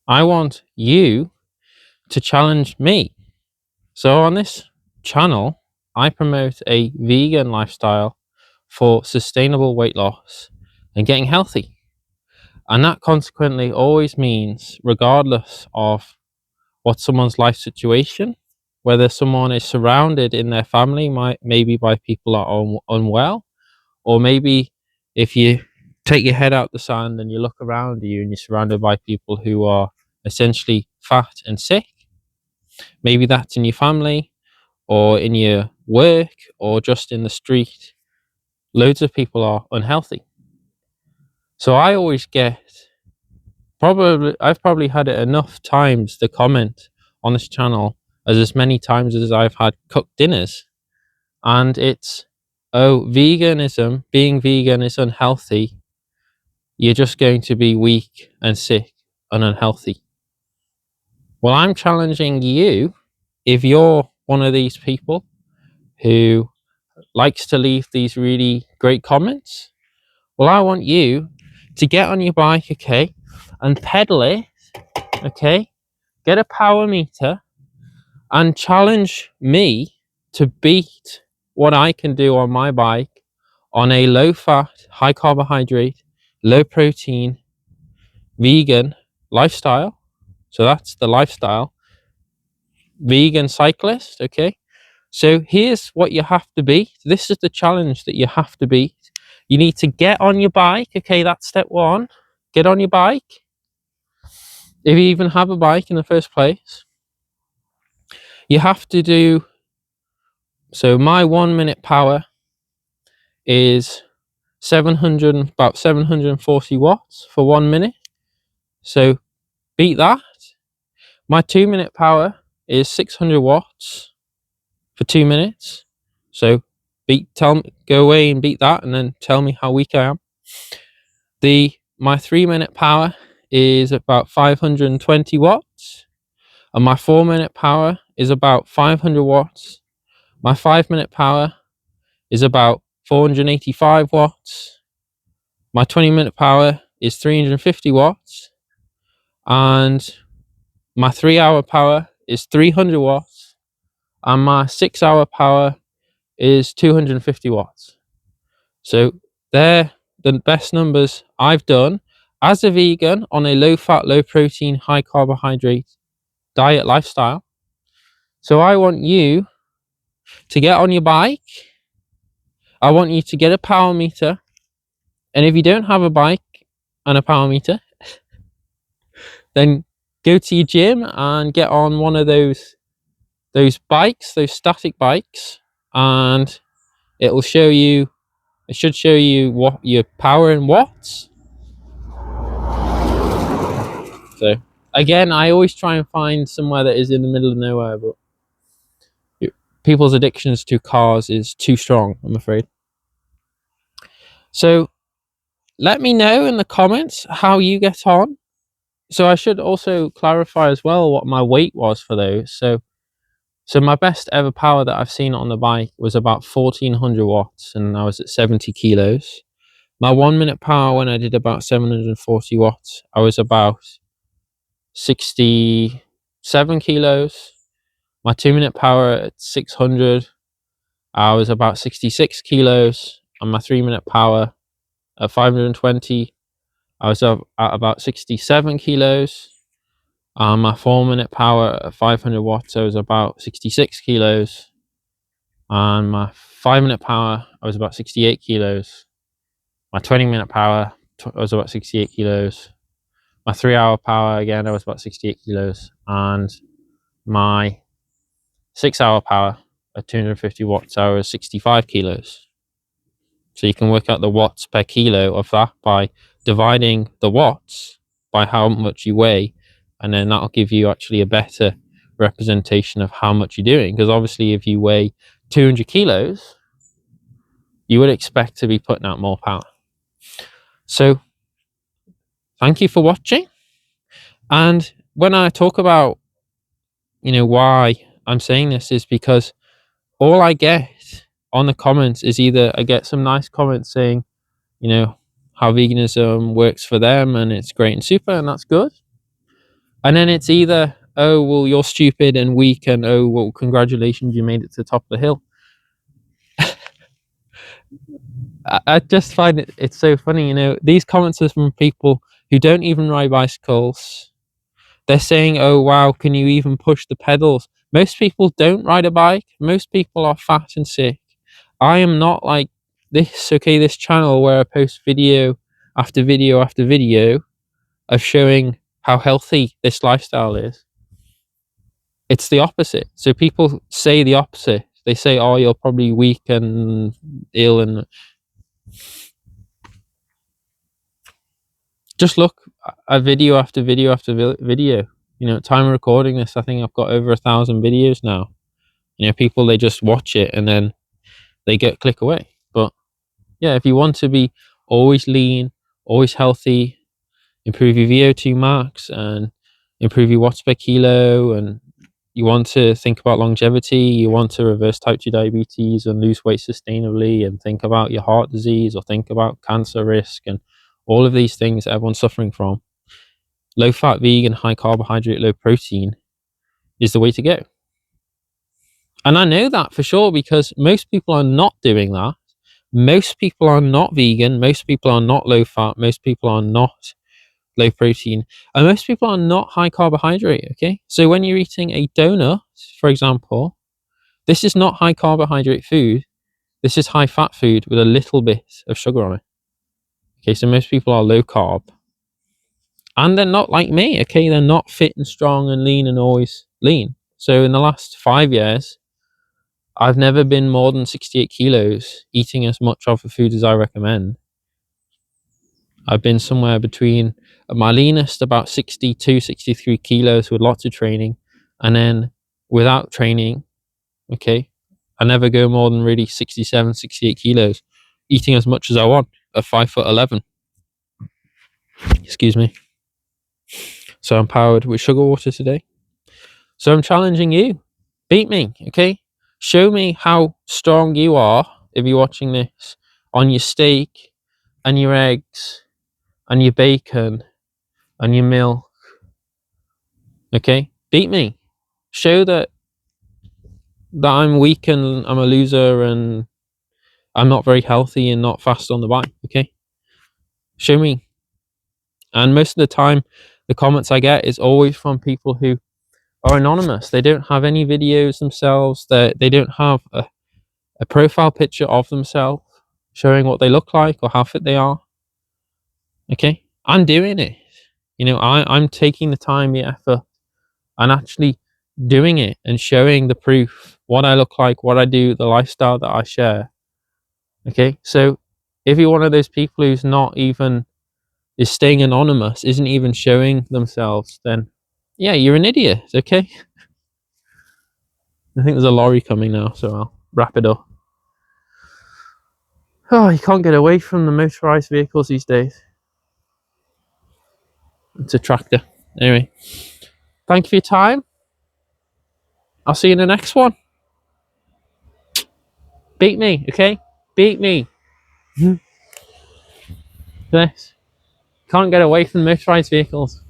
I want you to challenge me. So on this channel, I promote a vegan lifestyle for sustainable weight loss and getting healthy. And that consequently always means, regardless of what someone's life situation, whether someone is surrounded in their family, maybe by people that are unwell, or maybe if you take your head out the sand and you look around you and you're surrounded by people who are essentially fat and sick, maybe that's in your family or in your work or just in the street, loads of people are unhealthy. So I always get, I've probably had it enough times to comment on this channel as many times as I've had cooked dinners. And it's, oh, being vegan is unhealthy. You're just going to be weak and sick and unhealthy. Well, I'm challenging you, if you're one of these people who likes to leave these really great comments, well, I want you to get on your bike, okay, and pedal it, okay, get a power meter and challenge me to beat what I can do on my bike on a low fat, high carbohydrate, low protein, vegan lifestyle. So that's the lifestyle. Vegan cyclist, okay? So here's what you have to beat. This is the challenge that you have to beat. You need to get on your bike, okay? That's step one. Get on your bike. If you even have a bike in the first place, you have to do. So my 1 minute power is about 740 watts for 1 minute. So beat that. My 2 minute power is 600 watts for 2 minutes. So go away and beat that and then tell me how weak I am. My 3 minute power is about 520 watts, and my 4 minute power is about 500 watts. My 5 minute power is about 485 watts. My 20 minute power is 350 watts, and my 3 hour power is 300 watts, and my 6 hour power is 250 watts. So they're the best numbers I've done as a vegan on a low fat, low protein, high carbohydrate diet lifestyle. So I want you to get on your bike. I want you to get a power meter. And if you don't have a bike and a power meter, then go to your gym and get on one of those bikes, those static bikes, and it should show you what your power in watts. So again, I always try and find somewhere that is in the middle of nowhere, but people's addictions to cars is too strong, I'm afraid. So let me know in the comments how you get on. So I should also clarify as well what my weight was for those. So my best ever power that I've seen on the bike was about 1400 watts, and I was at 70 kilos. My 1 minute power when I did about 740 watts, I was about 67 kilos. My 2 minute power at 600, I was about 66 kilos. And my 3 minute power at 520, I was at about 67 kilos. My 4 minute power at 500 watts, I was about 66 kilos. And my 5 minute power, I was about 68 kilos. My 20 minute power, I was about 68 kilos. My 3 hour power, again, I was about 68 kilos. And my 6 hour power at 250 watts, I was 65 kilos. So you can work out the watts per kilo of that by dividing the watts by how much you weigh, and then that'll give you actually a better representation of how much you're doing. Because obviously if you weigh 200 kilos, you would expect to be putting out more power. So thank you for watching. And when I talk about, why I'm saying this, is because all I get on the comments is either I get some nice comments saying, how veganism works for them and it's great and super, and that's good. And then it's either, oh, well, you're stupid and weak, and oh, well, congratulations, you made it to the top of the hill. I just find it's so funny, you know, these comments are from people who don't even ride bicycles. They're saying, oh, wow, can you even push the pedals? Most people don't ride a bike. Most people are fat and sick. I am not like this, okay, this channel where I post video after video after video of showing how healthy this lifestyle is. It's the opposite. So people say the opposite. They say, oh, you're probably weak and ill, and just look at video after video after video. You know, time of recording this, I think I've got over 1,000 videos now. You know, people, they just watch it and then they click away. But yeah, if you want to be always lean, always healthy, improve your VO2 max and improve your watts per kilo, and you want to think about longevity, you want to reverse type 2 diabetes and lose weight sustainably, and think about your heart disease or think about cancer risk and all of these things everyone's suffering from, low fat, vegan, high carbohydrate, low protein is the way to go. And I know that for sure because most people are not doing that. Most people are not vegan. Most people are not low fat. Most people are not low protein. And most people are not high carbohydrate, okay? So when you're eating a donut, for example, this is not high carbohydrate food. This is high fat food with a little bit of sugar on it. Okay, so most people are low carb. And they're not like me, okay? They're not fit and strong and lean and always lean. So in the last 5 years, I've never been more than 68 kilos eating as much of the food as I recommend. I've been somewhere between, at my leanest, about 62, 63 kilos with lots of training. And then without training, okay, I never go more than really 67, 68 kilos, eating as much as I want at 5'11". Excuse me. So I'm powered with sugar water today. So I'm challenging you. Beat me, okay? Show me how strong you are, if you're watching this, on your steak and your eggs and your bacon and your milk. Okay? Beat me. Show that I'm weak and I'm a loser and I'm not very healthy and not fast on the bike. Okay? Show me. And most of the time, the comments I get is always from people who are anonymous. They don't have any videos themselves. They don't have a profile picture of themselves showing what they look like or how fit they are. Okay? I'm doing it. You know, I'm taking the time, the effort, and actually doing it and showing the proof, what I look like, what I do, the lifestyle that I share. Okay? So if you're one of those people who's not even, is staying anonymous, isn't even showing themselves, then yeah, you're an idiot. Okay? I think there's a lorry coming now, so I'll wrap it up. Oh, you can't get away from the motorized vehicles these days. It's a tractor. Anyway, thank you for your time. I'll see you in the next one. Beat me, okay? Beat me. This. Can't get away from motorized vehicles.